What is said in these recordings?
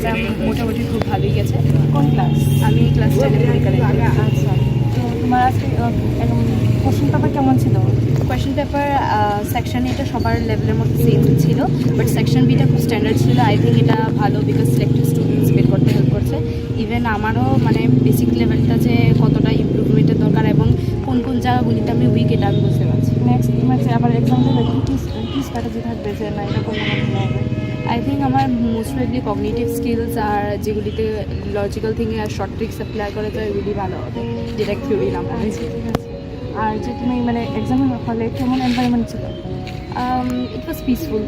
Exam মোটামুটি খুব ভালোই গেছে। কোন ক্লাস? আমি ক্লাস 10 এ পড়ি কারেন্টলি। আচ্ছা, তো তোমার আজকে কোশ্চেন পেপার কেমন ছিল? কোয়েশ্চেন পেপার সেকশন এটা সবার লেভেলের মধ্যে সেম ছিল, বাট সেকশন বিটা খুব স্ট্যান্ডার্ড ছিল। আই থিঙ্ক এটা ভালো, বিকজ সিলেক্টেড স্টুডেন্টস বের করতে হেল্প করছে। ইভেন আমারও মানে বেসিক লেভেলটা যে কতটা ইমপ্রুভমেন্টের দরকার এবং কোন কোন জায়গাগুলিতে আমি উইক, এটা আমি বুঝতে পারছি। নেক্সট তোমার যে আবার এক্সাম দেবে কি স্ট্র্যাটেজি থাকবে যে না এটা করলে আমার ভালো হবে? আই থিঙ্ক আমার মোস্ট প্রবলি কগনিটিভ স্কিলস আর যেগুলিতে লজিক্যাল থিঙ্কিং আর শর্ট ট্রিক্স অ্যাপ্লাই করা যায় ওইগুলি ভালো হবে, যেটা থিওরি না মনে হয়েছে। ঠিক আছে। আর যে তুমি মানে এক্সামের হলে কেমন এনভায়রনমেন্ট ছিল? ইট ওয়াজ পিসফুল,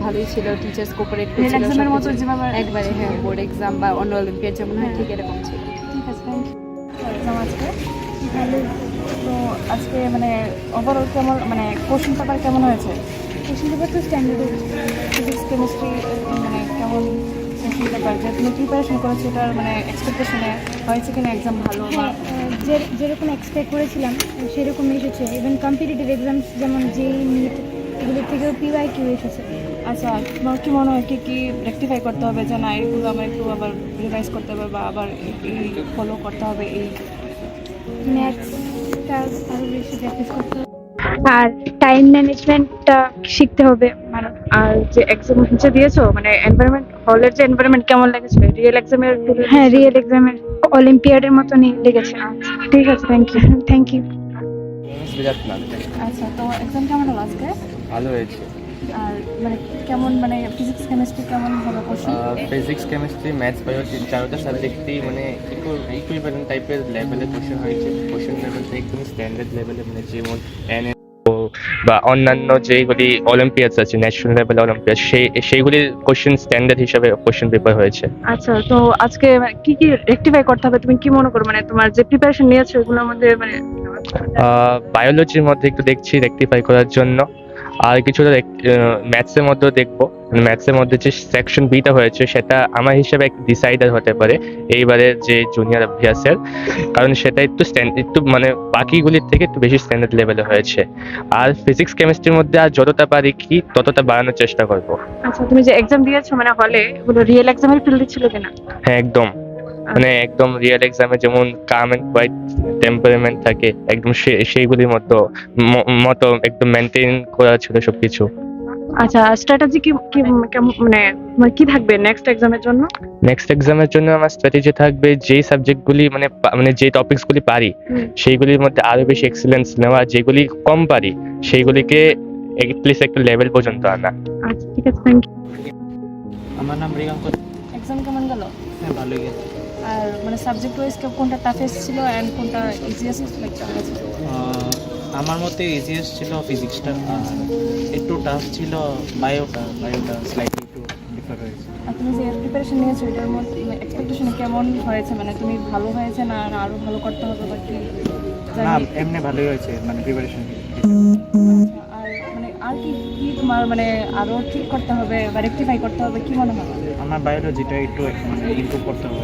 ভালোই ছিল। টিচার্স কোঅপারেট রিয়েল করছিল এক্সামের মতো যেভাবে? একবারে, হ্যাঁ, বোর্ড এক্সাম বা অন্য অলিম্পিয়াড যেমন হয় ঠিক এরকম ছিল। ঠিক আছে, থ্যাংক ইউ। এক্সাম আজকে ভালো। তো আজকে মানে ওভারঅল কেমন, মানে কোশ্চেন পেপার কেমন হয়েছে? কোশ্চেন পেপার তো স্ট্যান্ডার্ড ফিজিক্স কেমিস্ট্রি মানে কেমন কোশ্চেন পেপার? যে তুমি প্রিপারেশন করেছো এটার মানে এক্সপেকটেশনে হয়েছে কিনা এক্সাম ভালো? হ্যাঁ, যেরকম এক্সপেক্ট করেছিলাম সেরকম এসেছে। ইভেন কম্পিটিটিভ এক্সামস যেমন যেই নিট এগুলোর থেকেও PYQ এসেছে। আচ্ছা, তোমার কি মনে হয় কি রেকটিফাই করতে হবে যে না এগুলো আমার একটু আবার রিভাইজ করতে হবে বা আবার এই ফলো করতে হবে? এই ম্যাথসটা আরও বেশি প্র্যাকটিস করতে হবে আর টাইম ম্যানেজমেন্টটা শিখতে হবে। মানে আর যে এক্সাম হচ্ছে দিয়েছো মানে এনভায়রনমেন্ট, হলের যে এনভায়রনমেন্ট কেমন লেগেছে? রিয়েল এক্সামের? হ্যাঁ, রিয়েল এক্সামের অলিম্পিয়াডের মতনই লেগেছে। ঠিক আছে, থ্যাংক ইউ। আচ্ছা, তো এক্সাম কেমন হলো আজকে? ভালো হয়েছে। আর মানে কেমন, মানে ফিজিক্স কেমিস্ট্রি কেমন হলো question? Physics chemistry maths bio চারোটা সাবজেক্টই মানে ইকুইভ্যালেন্ট টাইপের লেভেলে কোশ্চেন হয়েছে। কোশ্চেন লেভেলটা একদম স্ট্যান্ডার্ড লেভেলে, মানে যেমন বা অন্যান্য যেগুলি অলিম্পিয়াডস আছে, ন্যাশনাল লেভেল অলিম্পিয়াড, সেইগুলির কোশ্চেন স্ট্যান্ডার্ড হিসাবে কোশ্চেন পেপার হয়েছে। আচ্ছা, তো আজকে কি রেকটিফাই করতে হবে তুমি কি মনে করো? মানে তোমার যে প্রিপারেশন নিয়েছো ওগুলোর মধ্যে মানে বায়োলজির মধ্যে একটু দেখছি রেকটিফাই করার জন্য, আর কিছুটা ম্যাথসের মধ্যেও দেখবো। ম্যাথসের মধ্যে যে সেকশন বিটা হয়েছে সেটা আমার হিসাবে এক ডিসাইডার হতে পারে এইবারে যে জুনিয়র অভ্যাসের, কারণ সেটা একটু মানে বাকিগুলির থেকে একটু বেশি স্ট্যান্ডার্ড লেভেলে হয়েছে। আর ফিজিক্স কেমিস্ট্রির মধ্যে আর যতটা পারি কি ততটা বাড়ানোর চেষ্টা করবো। আচ্ছা, তুমি যে এক্সাম দিয়েছো মানে হলে ওগুলো রিয়েল এক্সামের ফিল্ডে ছিল কিনা? হ্যাঁ, একদম মানে একদম রিয়েল এক্সামে যেমন কাম এন্ড কোয়াইট টেম্পারমেন্ট থাকে একদম সেইগুলির মতো একদম মেনটেন করা ছিল সবকিছু। আচ্ছা, স্ট্র্যাটেজি কি মানে তোমার কি থাকবে নেক্সট এক্সামের জন্য? নেক্সট এক্সামের জন্য আমার স্ট্র্যাটেজি থাকবে যেই সাবজেক্টগুলি মানে যে টপিকসগুলি পারি সেইগুলির মধ্যে আরো বেশি এক্সেলেন্স নেওয়া, যেগুলি কম পারি সেইগুলিকে এটলিস্ট একটা লেভেল পর্যন্ত আনা। আচ্ছা, ঠিক আছে, থ্যাংক ইউ। আমার নাম রিয়াঙ্ক। এক্সাম কেমন গেল? হ্যাঁ, ভালোই গেছে। আর মানে সাবজেক্ট ওয়াইজ কোনটা টাফেস্ট ছিল এন্ড কোনটা ইজিয়েস্ট লেকচার গেছে? আমার মতে ইজিয়েস্ট ছিল ফিজিক্সটা, আর একটু টাফ ছিল বায়োটা স্লাইটলি একটু ডিফার হয়েছে। আর তুমি যে প্রিপারেশন নিয়েছো এটার মধ্যে এক্সপেকটেশন কেমন হয়েছে? মানে তুমি ভালো হয়েছে না আরো ভালো করতে হবে বা কি? না, এমনি ভালোই হয়েছে মানে প্রিপারেশন। আর মানে আর কি কি তোমার মানে আরো ঠিক করতে হবে বা রেকটিফাই করতে হবে কি মনে হয়? আমার বায়োলজিটা একটু মানে ইমপ্রুভ করতে হবে।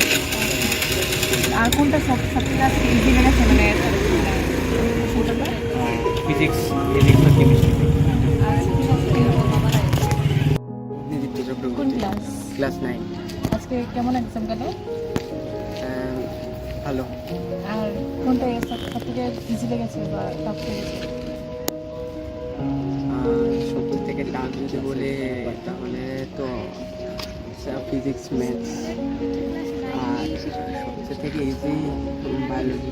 আর কোনটা সবথেকে আজকে ইজি লেগেছে মানে ফিজিক্স আর কেমিস্ট্রি। কোন ক্লাস? ক্লাস 9। আজকে কেমন এক্সাম গেল? ভালো। আর কোনটা সবথেকে ইজি লেগেছে বা টাফ লেগেছে? 70 থেকে টাফ যদি বলে তাহলে তো ফিজিক্স ম্যাথস, আর সবচেয়ে থেকে ইজি বায়োলজি।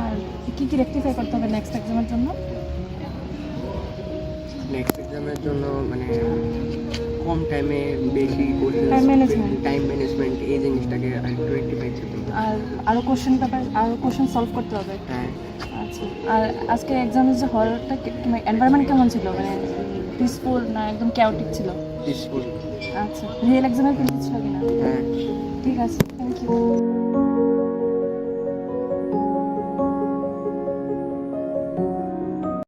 আর কি রেকটিফাই করতে হবে নেক্সট এক্সামের জন্য? নেক্সট এক্সামের জন্য মানে কম টাইমে বেশি টাইম ম্যানেজমেন্ট, এই জিনিসটাকে আরেকটু রেকটিফাই করতে হবে। আর আরো কোশ্চেন পেপার আরো কোশ্চেন সলভ করতে হবে। হ্যাঁ। আচ্ছা, আর আজকে এক্সামের যে হলটা এনভায়রনমেন্ট কেমন ছিল? মানে পিসফুল না একদম ক্যাওটিক ছিল? পিসফুল। আচ্ছা, রিয়েল এক্সামের ফিল্ড ছিল কিনা? হ্যাঁ। ঠিক আছে, থ্যাংক ইউ।